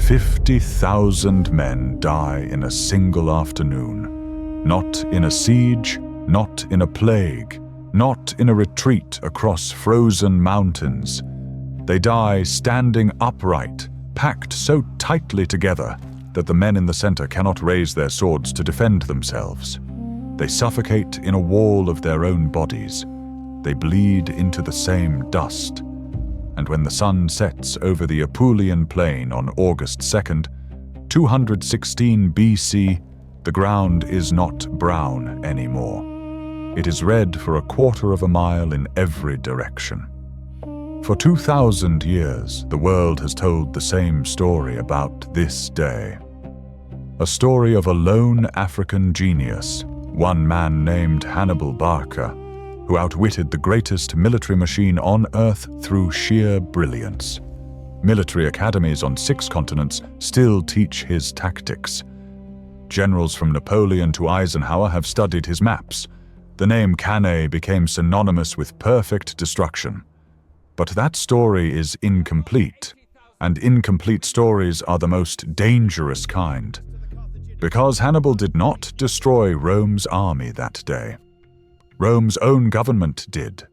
50,000 men die in a single afternoon. Not in a siege, not in a plague, not in a retreat across frozen mountains. They die standing upright, packed so tightly together that the men in the center cannot raise their swords to defend themselves. They suffocate in a wall of their own bodies. They bleed into the same dust. And when the sun sets over the Apulian plain on August 2nd, 216 BC, the ground is not brown anymore. It is red for a quarter of a mile in every direction. For 2,000 years, the world has told the same story about this day. A story of a lone African genius, one man named Hannibal Barca, who outwitted the greatest military machine on Earth through sheer brilliance. Military academies on 6 continents still teach his tactics. Generals from Napoleon to Eisenhower have studied his maps. The name Cannae became synonymous with perfect destruction. But that story is incomplete, and incomplete stories are the most dangerous kind. Because Hannibal did not destroy Rome's army that day. Rome's own government did.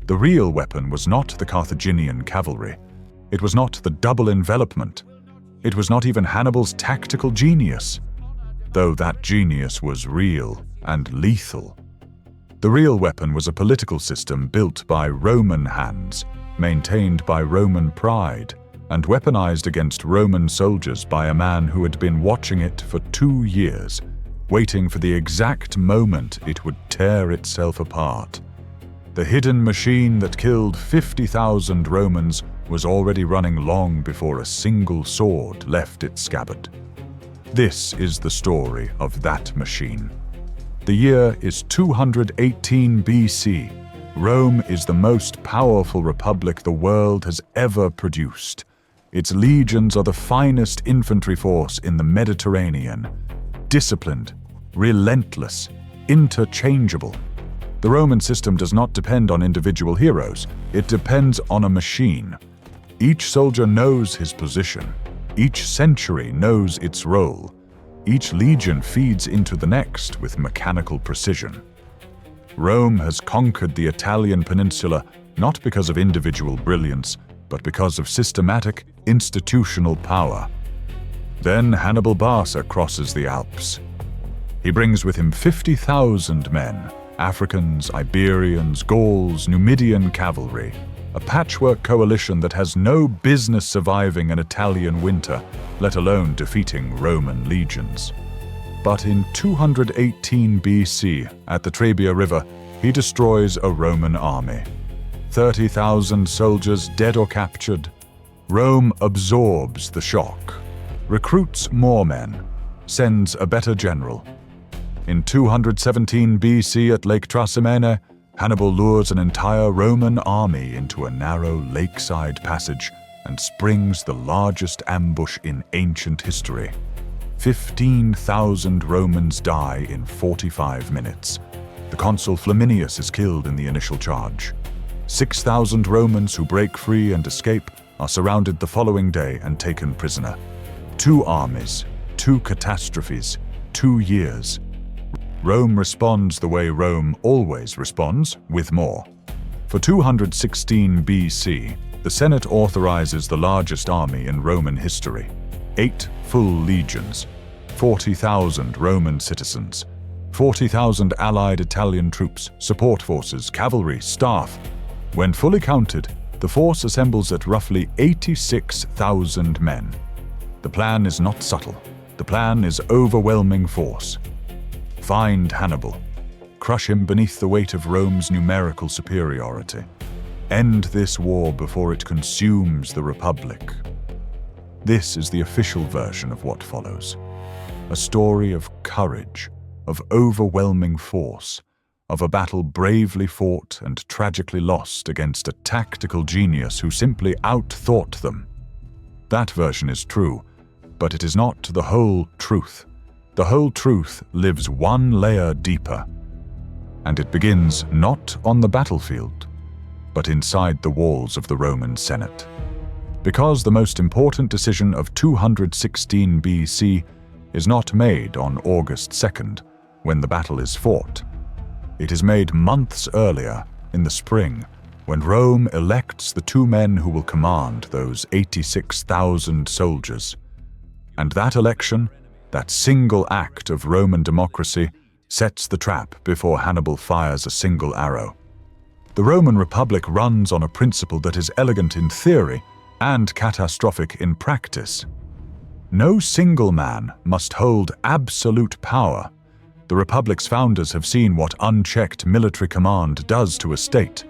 The real weapon was not the Carthaginian cavalry. It was not the double envelopment. It was not even Hannibal's tactical genius, though that genius was real and lethal. The real weapon was a political system built by Roman hands, maintained by Roman pride, and weaponized against Roman soldiers by a man who had been watching it for 2 years, waiting for the exact moment it would tear itself apart. The hidden machine that killed 50,000 Romans was already running long before a single sword left its scabbard. This is the story of that machine. The year is 218 BC. Rome is the most powerful republic the world has ever produced. Its legions are the finest infantry force in the Mediterranean. Disciplined, relentless, interchangeable. The Roman system does not depend on individual heroes. It depends on a machine. Each soldier knows his position. Each century knows its role. Each legion feeds into the next with mechanical precision. Rome has conquered the Italian peninsula not because of individual brilliance, but because of systematic, institutional power. Then Hannibal Barca crosses the Alps. He brings with him 50,000 men, Africans, Iberians, Gauls, Numidian cavalry, a patchwork coalition that has no business surviving an Italian winter, let alone defeating Roman legions. But in 218 BC, at the Trebia River, he destroys a Roman army. 30,000 soldiers dead or captured. Rome absorbs the shock, recruits more men, sends a better general. In 217 BC at Lake Trasimene, Hannibal lures an entire Roman army into a narrow lakeside passage and springs the largest ambush in ancient history. 15,000 Romans die in 45 minutes. The consul Flaminius is killed in the initial charge. 6,000 Romans who break free and escape are surrounded the following day and taken prisoner. 2 armies, 2 catastrophes, 2 years. Rome responds the way Rome always responds, with more. For 216 BC, the Senate authorizes the largest army in Roman history. 8 full legions, 40,000 Roman citizens, 40,000 allied Italian troops, support forces, cavalry, staff. When fully counted, the force assembles at roughly 86,000 men. The plan is not subtle. The plan is overwhelming force. Find Hannibal. Crush him beneath the weight of Rome's numerical superiority. End this war before it consumes the Republic. This is the official version of what follows. A story of courage, of overwhelming force, of a battle bravely fought and tragically lost against a tactical genius who simply outthought them. That version is true, but it is not the whole truth. The whole truth lives one layer deeper, and it begins not on the battlefield, but inside the walls of the Roman Senate. because the most important decision of 216 BC is not made on August 2nd, when the battle is fought. It is made months earlier, in the spring, when Rome elects the two men who will command those 86,000 soldiers. And that election, that single act of Roman democracy, sets the trap before Hannibal fires a single arrow. The Roman Republic runs on a principle that is elegant in theory and catastrophic in practice. No single man must hold absolute power. The Republic's founders have seen what unchecked military command does to a state.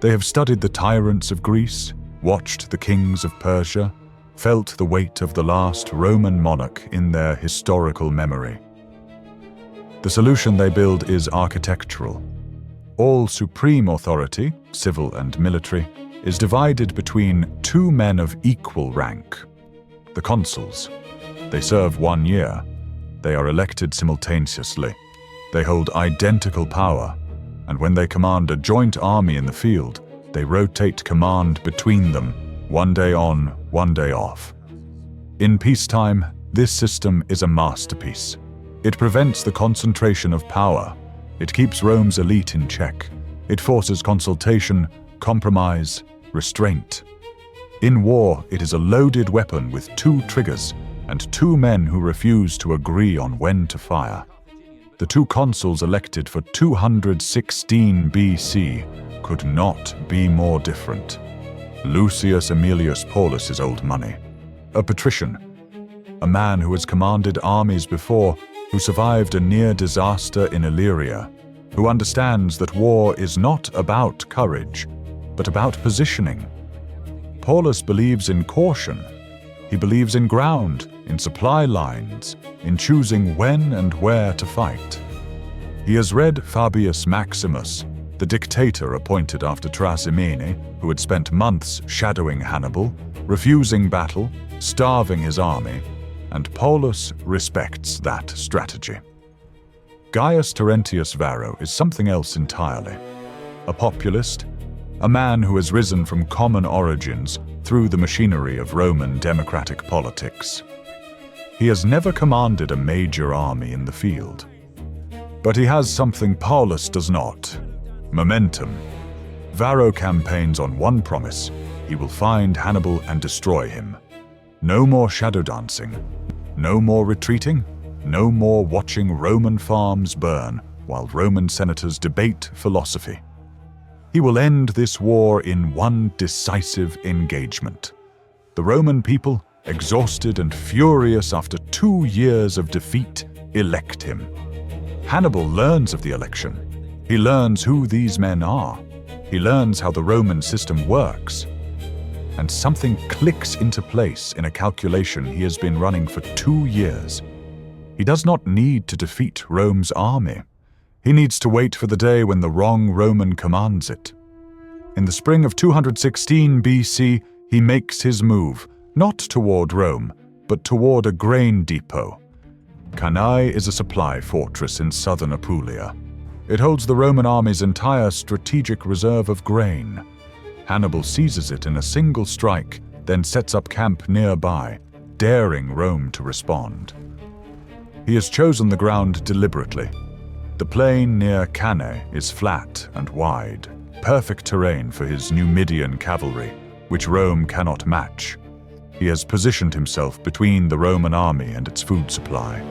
They have studied the tyrants of Greece, watched the kings of Persia, felt the weight of the last Roman monarch in their historical memory. The solution they build is architectural. All supreme authority, civil and military, is divided between two men of equal rank, the consuls. They serve 1 year. They are elected simultaneously. They hold identical power, and when they command a joint army in the field, they rotate command between them, 1 day on, 1 day off. In peacetime, this system is a masterpiece. It prevents the concentration of power. It keeps Rome's elite in check. It forces consultation, compromise, restraint. In war, it is a loaded weapon with 2 triggers and 2 men who refuse to agree on when to fire. The 2 consuls elected for 216 BC could not be more different. Lucius Aemilius Paullus is old money, a patrician, a man who has commanded armies before, who survived a near disaster in Illyria, who understands that war is not about courage, but about positioning. Paullus believes in caution. He believes in ground, in supply lines, in choosing when and where to fight. He has read Fabius Maximus, the dictator appointed after Trasimene, who had spent months shadowing Hannibal, refusing battle, starving his army, and Paullus respects that strategy. Gaius Terentius Varro is something else entirely. A populist, a man who has risen from common origins through the machinery of Roman democratic politics. He has never commanded a major army in the field. But he has something Paullus does not: momentum. Varro campaigns on one promise: he will find Hannibal and destroy him. No more shadow dancing. No more retreating. No more watching Roman farms burn while Roman senators debate philosophy. He will end this war in one decisive engagement. The Roman people, exhausted and furious after 2 years of defeat, elect him. Hannibal learns of the election. He learns who these men are. He learns how the Roman system works. And something clicks into place in a calculation he has been running for 2 years. He does not need to defeat Rome's army. He needs to wait for the day when the wrong Roman commands it. In the spring of 216 BC, he makes his move, not toward Rome, but toward a grain depot. Cannae is a supply fortress in southern Apulia. It holds the Roman army's entire strategic reserve of grain. Hannibal seizes it in a single strike, then sets up camp nearby, daring Rome to respond. He has chosen the ground deliberately. The plain near Cannae is flat and wide, perfect terrain for his Numidian cavalry, which Rome cannot match. He has positioned himself between the Roman army and its food supply.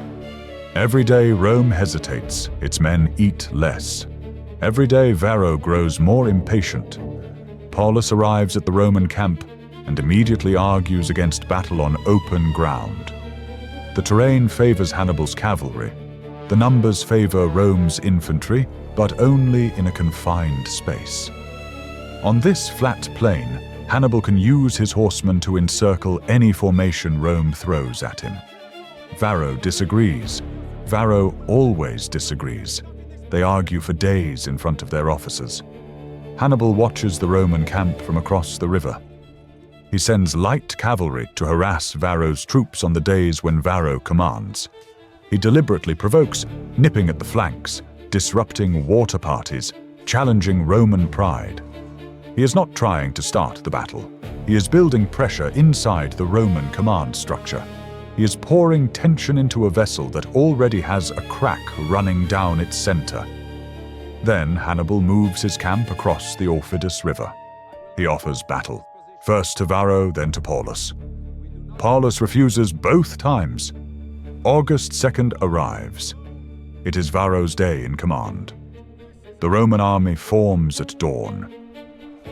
Every day Rome hesitates, its men eat less. Every day Varro grows more impatient. Paullus arrives at the Roman camp and immediately argues against battle on open ground. The terrain favors Hannibal's cavalry. The numbers favor Rome's infantry, but only in a confined space. On this flat plain, Hannibal can use his horsemen to encircle any formation Rome throws at him. Varro disagrees. Varro always disagrees. They argue for days in front of their officers. Hannibal watches the Roman camp from across the river. He sends light cavalry to harass Varro's troops on the days when Varro commands. He deliberately provokes, nipping at the flanks, disrupting water parties, challenging Roman pride. He is not trying to start the battle. He is building pressure inside the Roman command structure. He is pouring tension into a vessel that already has a crack running down its center. Then Hannibal moves his camp across the Aufidus River. He offers battle, first to Varro, then to Paullus. Paullus refuses both times. August 2nd arrives. It is Varro's day in command. The Roman army forms at dawn.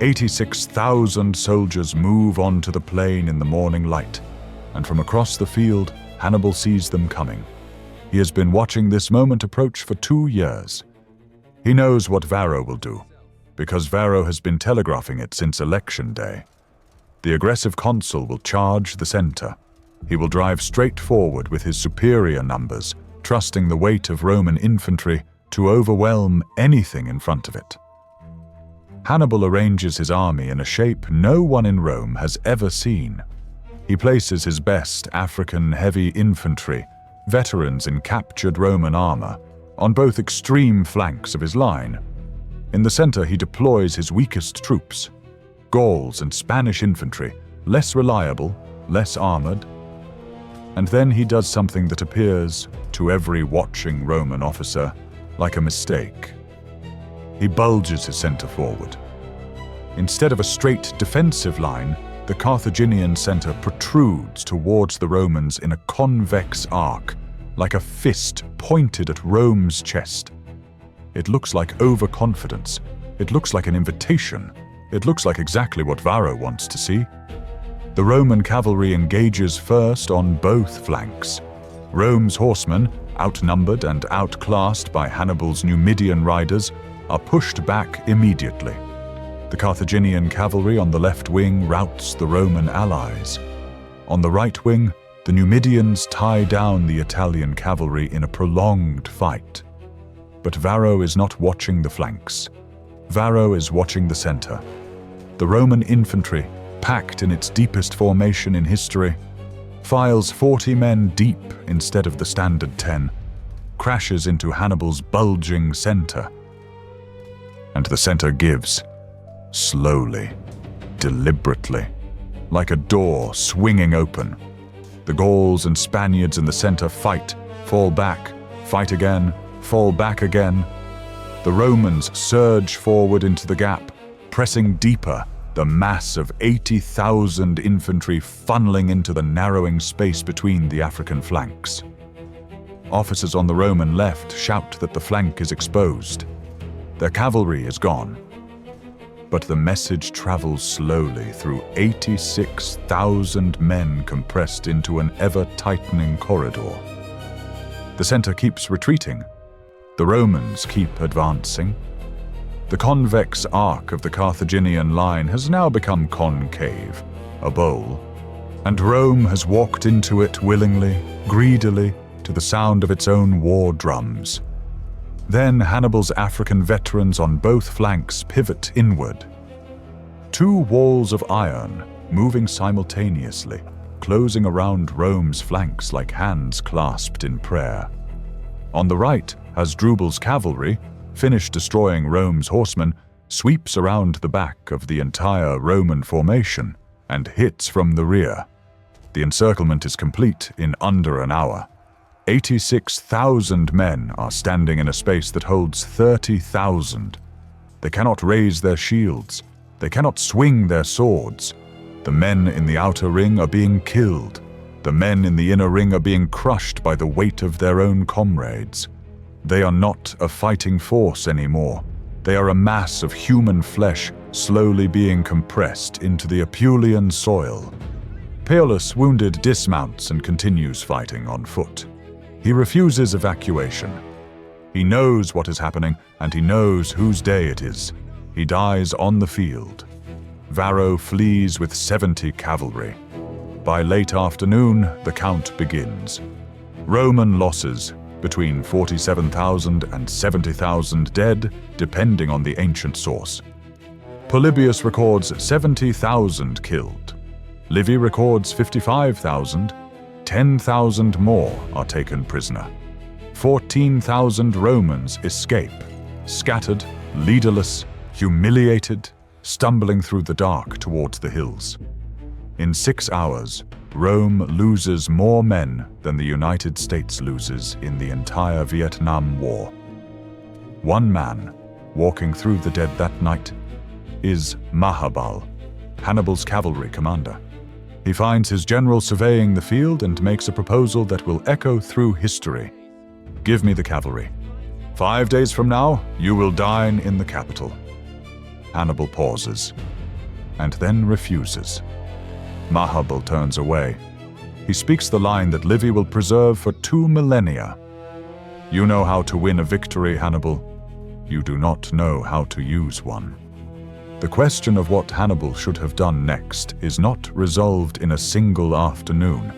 86,000 soldiers move onto the plain in the morning light, and from across the field, Hannibal sees them coming. He has been watching this moment approach for 2 years. He knows what Varro will do, because Varro has been telegraphing it since election day. The aggressive consul will charge the center. He will drive straight forward with his superior numbers, trusting the weight of Roman infantry to overwhelm anything in front of it. Hannibal arranges his army in a shape no one in Rome has ever seen. He places his best African heavy infantry, veterans in captured Roman armor, on both extreme flanks of his line. In the center he deploys his weakest troops, Gauls and Spanish infantry, less reliable, less armored. And then he does something that appears, to every watching Roman officer, like a mistake. He bulges his center forward. Instead of a straight defensive line, the Carthaginian center protrudes towards the Romans in a convex arc, like a fist pointed at Rome's chest. It looks like overconfidence. It looks like an invitation. It looks like exactly what Varro wants to see. The Roman cavalry engages first on both flanks. Rome's horsemen, outnumbered and outclassed by Hannibal's Numidian riders, are pushed back immediately. The Carthaginian cavalry on the left wing routs the Roman allies. On the right wing, the Numidians tie down the Italian cavalry in a prolonged fight. But Varro is not watching the flanks. Varro is watching the center. The Roman infantry, packed in its deepest formation in history, files 40 men deep instead of the standard 10, crashes into Hannibal's bulging center. And the center gives, slowly, deliberately, like a door swinging open. The Gauls and Spaniards in the center fight, fall back, fight again, fall back again. The Romans surge forward into the gap, pressing deeper, the mass of 80,000 infantry funneling into the narrowing space between the African flanks. Officers on the Roman left shout that the flank is exposed. Their cavalry is gone. But the message travels slowly through 86,000 men compressed into an ever-tightening corridor. The center keeps retreating. The Romans keep advancing. The convex arc of the Carthaginian line has now become concave, a bowl, and Rome has walked into it willingly, greedily, to the sound of its own war drums. Then Hannibal's African veterans on both flanks pivot inward. Two walls of iron, moving simultaneously, closing around Rome's flanks like hands clasped in prayer. On the right, Hasdrubal's cavalry, finished destroying Rome's horsemen, sweeps around the back of the entire Roman formation and hits from the rear. The encirclement is complete in under an hour. 86,000 men are standing in a space that holds 30,000. They cannot raise their shields. They cannot swing their swords. The men in the outer ring are being killed. The men in the inner ring are being crushed by the weight of their own comrades. They are not a fighting force anymore. They are a mass of human flesh slowly being compressed into the Apulian soil. Paullus, wounded, dismounts and continues fighting on foot. He refuses evacuation. He knows what is happening, and he knows whose day it is. He dies on the field. Varro flees with 70 cavalry. By late afternoon, the count begins. Roman losses, between 47,000 and 70,000 dead, depending on the ancient source. Polybius records 70,000 killed. Livy records 55,000. 10,000 more are taken prisoner. 14,000 Romans escape, scattered, leaderless, humiliated, stumbling through the dark towards the hills. In 6 hours, Rome loses more men than the United States loses in the entire Vietnam War. One man, walking through the dead that night, is Hannibal, Hannibal's cavalry commander. He finds his general surveying the field and makes a proposal that will echo through history. "Give me the cavalry. 5 days from now, you will dine in the capital." Hannibal pauses, and then refuses. Hannibal turns away. He speaks the line that Livy will preserve for 2 millennia. "You know how to win a victory, Hannibal. You do not know how to use one." The question of what Hannibal should have done next is not resolved in a single afternoon.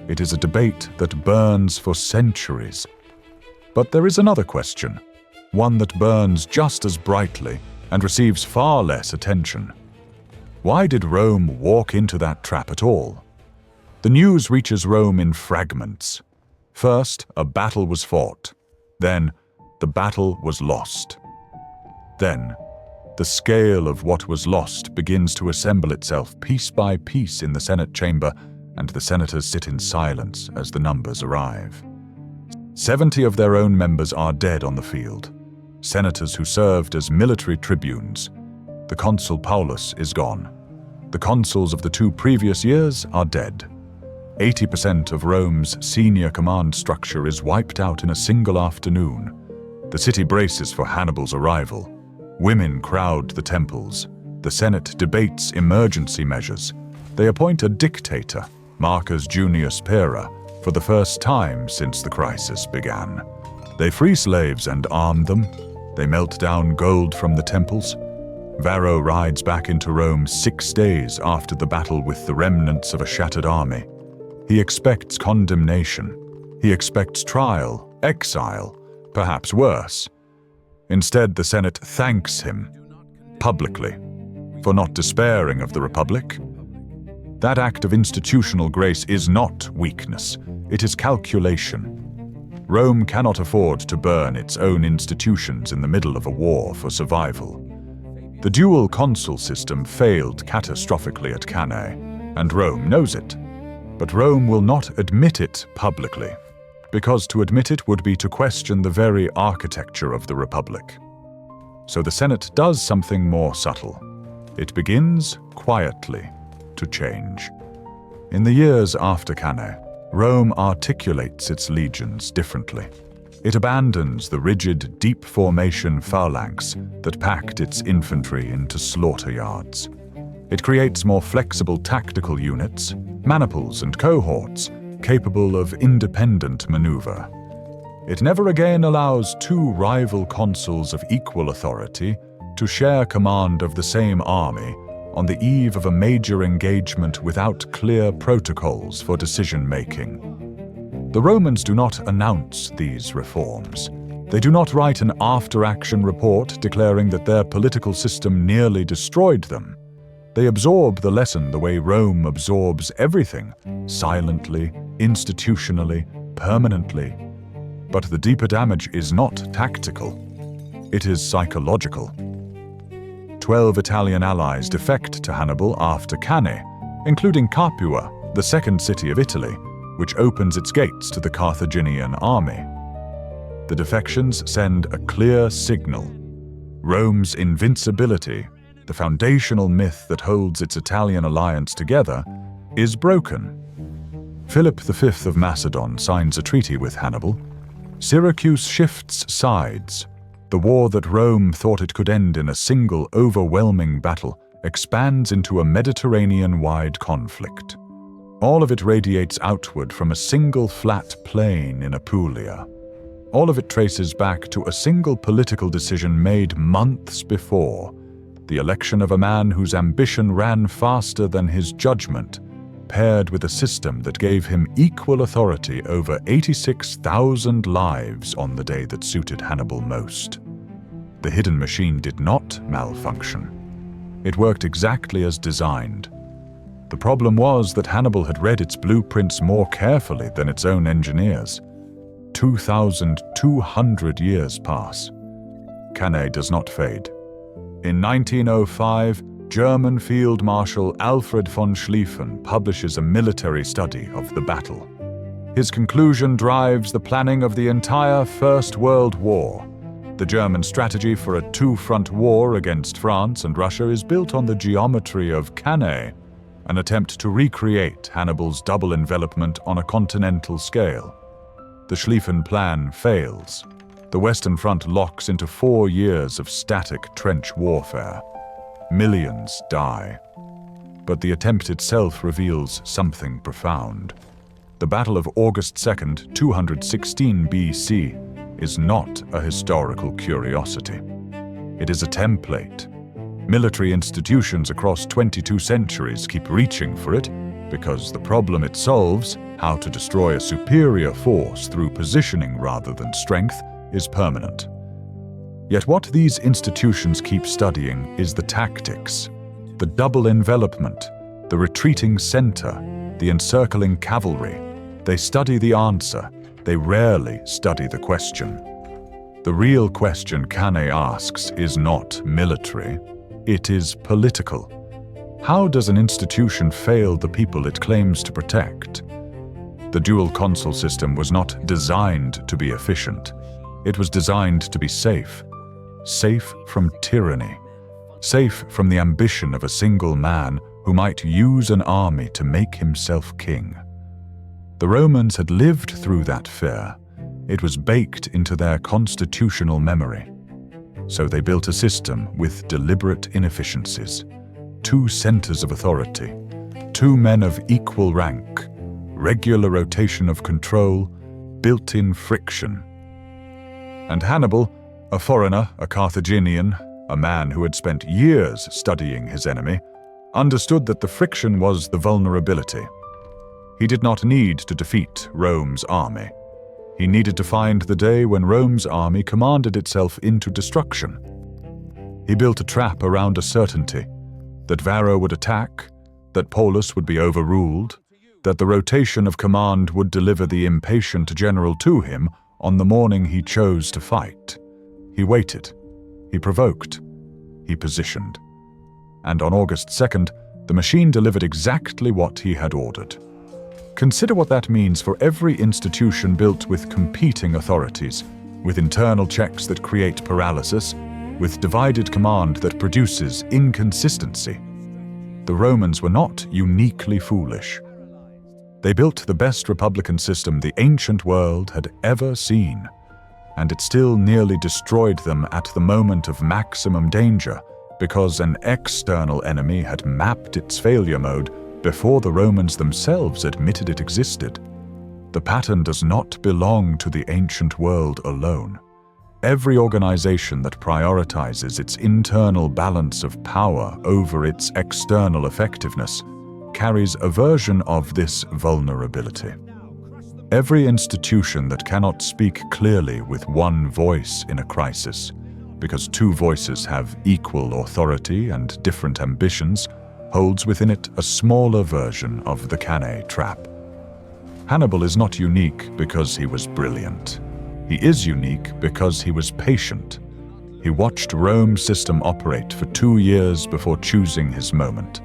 It is a debate that burns for centuries. But there is another question, one that burns just as brightly and receives far less attention. Why did Rome walk into that trap at all? The news reaches Rome in fragments. First, a battle was fought. Then, the battle was lost. Then, the scale of what was lost begins to assemble itself piece by piece in the Senate chamber, and the senators sit in silence as the numbers arrive. 70 of their own members are dead on the field, senators who served as military tribunes. The consul Paullus is gone. The consuls of the 2 previous years are dead. 80% of Rome's senior command structure is wiped out in a single afternoon. The city braces for Hannibal's arrival. Women crowd the temples. The Senate debates emergency measures. They appoint a dictator, Marcus Junius Pera, for the first time since the crisis began. They free slaves and arm them. They melt down gold from the temples. Varro rides back into Rome 6 days after the battle with the remnants of a shattered army. He expects condemnation. He expects trial, exile, perhaps worse. Instead, the Senate thanks him, publicly, for not despairing of the Republic. That act of institutional grace is not weakness, it is calculation. Rome cannot afford to burn its own institutions in the middle of a war for survival. The dual-consul system failed catastrophically at Cannae, and Rome knows it. But Rome will not admit it publicly, because to admit it would be to question the very architecture of the Republic. So the Senate does something more subtle. It begins, quietly, to change. In the years after Cannae, Rome articulates its legions differently. It abandons the rigid, deep-formation phalanx that packed its infantry into slaughter yards. It creates more flexible tactical units, maniples and cohorts, capable of independent maneuver. It never again allows 2 rival consuls of equal authority to share command of the same army on the eve of a major engagement without clear protocols for decision-making. The Romans do not announce these reforms. They do not write an after-action report declaring that their political system nearly destroyed them. They absorb the lesson the way Rome absorbs everything, silently, institutionally, permanently. But the deeper damage is not tactical. It is psychological. 12 Italian allies defect to Hannibal after Cannae, including Capua, the second city of Italy, which opens its gates to the Carthaginian army. The defections send a clear signal. Rome's invincibility, the foundational myth that holds its Italian alliance together, is broken. Philip V of Macedon signs a treaty with Hannibal. Syracuse shifts sides. The war that Rome thought it could end in a single overwhelming battle expands into a Mediterranean-wide conflict. All of it radiates outward from a single flat plain in Apulia. All of it traces back to a single political decision made months before, the election of a man whose ambition ran faster than his judgment, paired with a system that gave him equal authority over 86,000 lives on the day that suited Hannibal most. The hidden machine did not malfunction. It worked exactly as designed. The problem was that Hannibal had read its blueprints more carefully than its own engineers. 2,200 years pass. Cannae does not fade. In 1905, German Field Marshal Alfred von Schlieffen publishes a military study of the battle. His conclusion drives the planning of the entire First World War. The German strategy for a two-front war against France and Russia is built on the geometry of Cannae, an attempt to recreate Hannibal's double envelopment on a continental scale. The Schlieffen plan fails. The Western Front locks into 4 years of static trench warfare. Millions die. But the attempt itself reveals something profound. The Battle of August 2nd, 216 BC, is not a historical curiosity. It is a template. Military institutions across 22 centuries keep reaching for it because the problem it solves, how to destroy a superior force through positioning rather than strength, is permanent. Yet what these institutions keep studying is the tactics, the double envelopment, the retreating center, the encircling cavalry. They study the answer. They rarely study the question. The real question Cannae asks is not military, it is political. How does an institution fail the people it claims to protect? The dual-consul system was not designed to be efficient. It was designed to be safe. Safe from tyranny. Safe from the ambition of a single man who might use an army to make himself king. The Romans had lived through that fear. It was baked into their constitutional memory. So they built a system with deliberate inefficiencies. 2 centers of authority, 2 men of equal rank, regular rotation of control, built-in friction. And Hannibal, a foreigner, a Carthaginian, a man who had spent years studying his enemy, understood that the friction was the vulnerability. He did not need to defeat Rome's army. He needed to find the day when Rome's army commanded itself into destruction. He built a trap around a certainty, that Varro would attack, that Paullus would be overruled, that the rotation of command would deliver the impatient general to him on the morning he chose to fight. He waited, he provoked, he positioned. And on August 2nd, the machine delivered exactly what he had ordered. Consider what that means for every institution built with competing authorities, with internal checks that create paralysis, with divided command that produces inconsistency. The Romans were not uniquely foolish. They built the best republican system the ancient world had ever seen, and it still nearly destroyed them at the moment of maximum danger because an external enemy had mapped its failure mode before the Romans themselves admitted it existed. The pattern does not belong to the ancient world alone. Every organization that prioritizes its internal balance of power over its external effectiveness carries a version of this vulnerability. Every institution that cannot speak clearly with one voice in a crisis, because 2 voices have equal authority and different ambitions, holds within it a smaller version of the Cannae trap. Hannibal is not unique because he was brilliant. He is unique because he was patient. He watched Rome's system operate for 2 years before choosing his moment.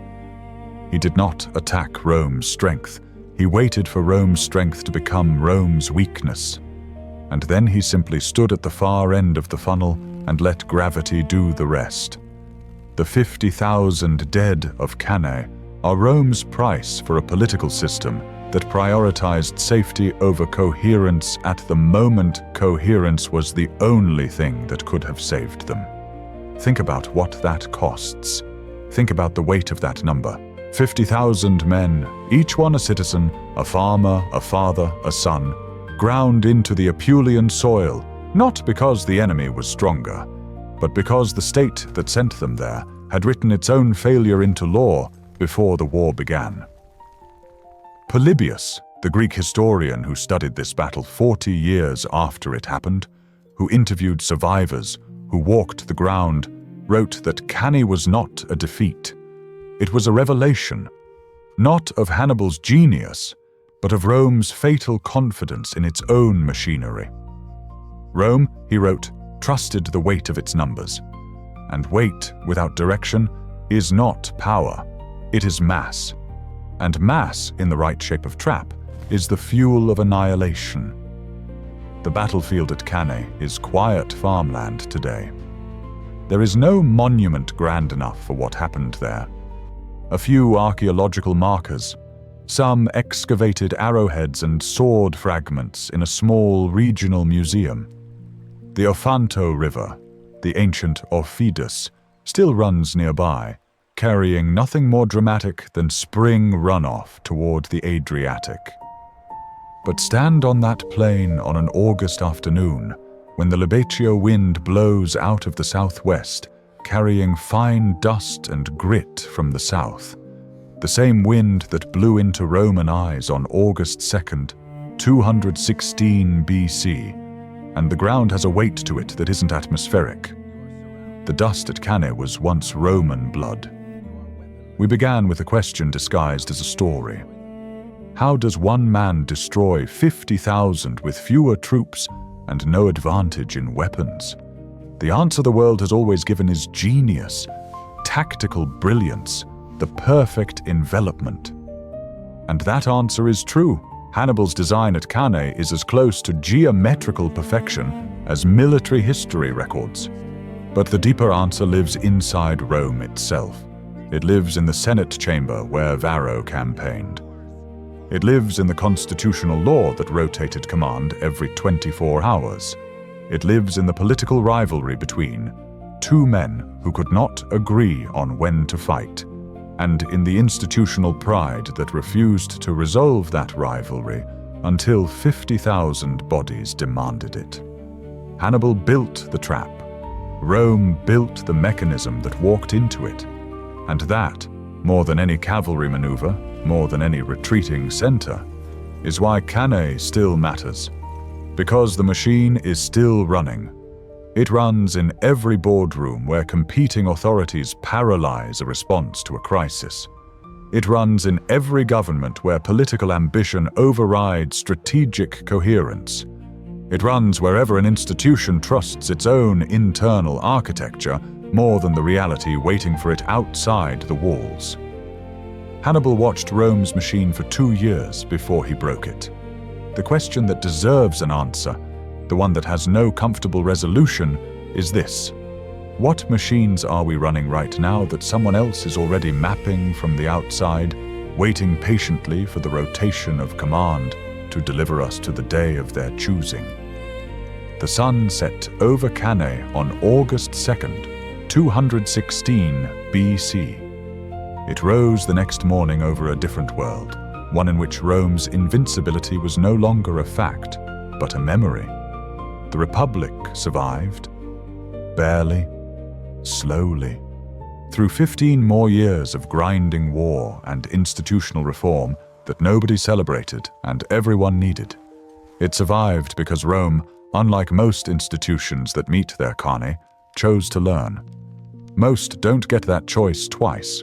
He did not attack Rome's strength. He waited for Rome's strength to become Rome's weakness. And then he simply stood at the far end of the funnel and let gravity do the rest. The 50,000 dead of Cannae are Rome's price for a political system that prioritized safety over coherence at the moment coherence was the only thing that could have saved them. Think about what that costs. Think about the weight of that number. 50,000 men, each one a citizen, a farmer, a father, a son, ground into the Apulian soil, not because the enemy was stronger, but because the state that sent them there had written its own failure into law before the war began. Polybius, the Greek historian who studied this battle 40 years after it happened, who interviewed survivors, who walked the ground, wrote that Cannae was not a defeat. It was a revelation, not of Hannibal's genius, but of Rome's fatal confidence in its own machinery. Rome, he wrote, trusted the weight of its numbers, and weight without direction is not power, it is mass. And mass, in the right shape of trap, is the fuel of annihilation. The battlefield at Cannae is quiet farmland today. There is no monument grand enough for what happened there. A few archaeological markers, some excavated arrowheads and sword fragments in a small regional museum. The Ofanto River, the ancient Orpheus, still runs nearby, carrying nothing more dramatic than spring runoff toward the Adriatic. But stand on that plain on an August afternoon, when the Libeccio wind blows out of the southwest, carrying fine dust and grit from the south. The same wind that blew into Roman eyes on August 2nd, 216 BC, and the ground has a weight to it that isn't atmospheric. The dust at Cannae was once Roman blood. We began with a question disguised as a story. How does one man destroy 50,000 with fewer troops and no advantage in weapons? The answer the world has always given is genius, tactical brilliance, the perfect envelopment. And that answer is true. Hannibal's design at Cannae is as close to geometrical perfection as military history records. But the deeper answer lives inside Rome itself. It lives in the Senate chamber where Varro campaigned. It lives in the constitutional law that rotated command every 24 hours. It lives in the political rivalry between two men who could not agree on when to fight, and in the institutional pride that refused to resolve that rivalry until 50,000 bodies demanded it. Hannibal built the trap. Rome built the mechanism that walked into it. And that, more than any cavalry maneuver, more than any retreating center, is why Cannae still matters. Because the machine is still running. It runs in every boardroom where competing authorities paralyze a response to a crisis. It runs in every government where political ambition overrides strategic coherence. It runs wherever an institution trusts its own internal architecture more than the reality waiting for it outside the walls. Hannibal watched Rome's machine for 2 years before he broke it. The question that deserves an answer, the one that has no comfortable resolution, is this: what machines are we running right now that someone else is already mapping from the outside, waiting patiently for the rotation of command to deliver us to the day of their choosing? The sun set over Cannae on August 2nd, 216 BC. It rose the next morning over a different world, one in which Rome's invincibility was no longer a fact, but a memory. The Republic survived, barely, slowly, through 15 more years of grinding war and institutional reform that nobody celebrated and everyone needed. It survived because Rome, unlike most institutions that meet their carne, chose to learn. Most don't get that choice twice.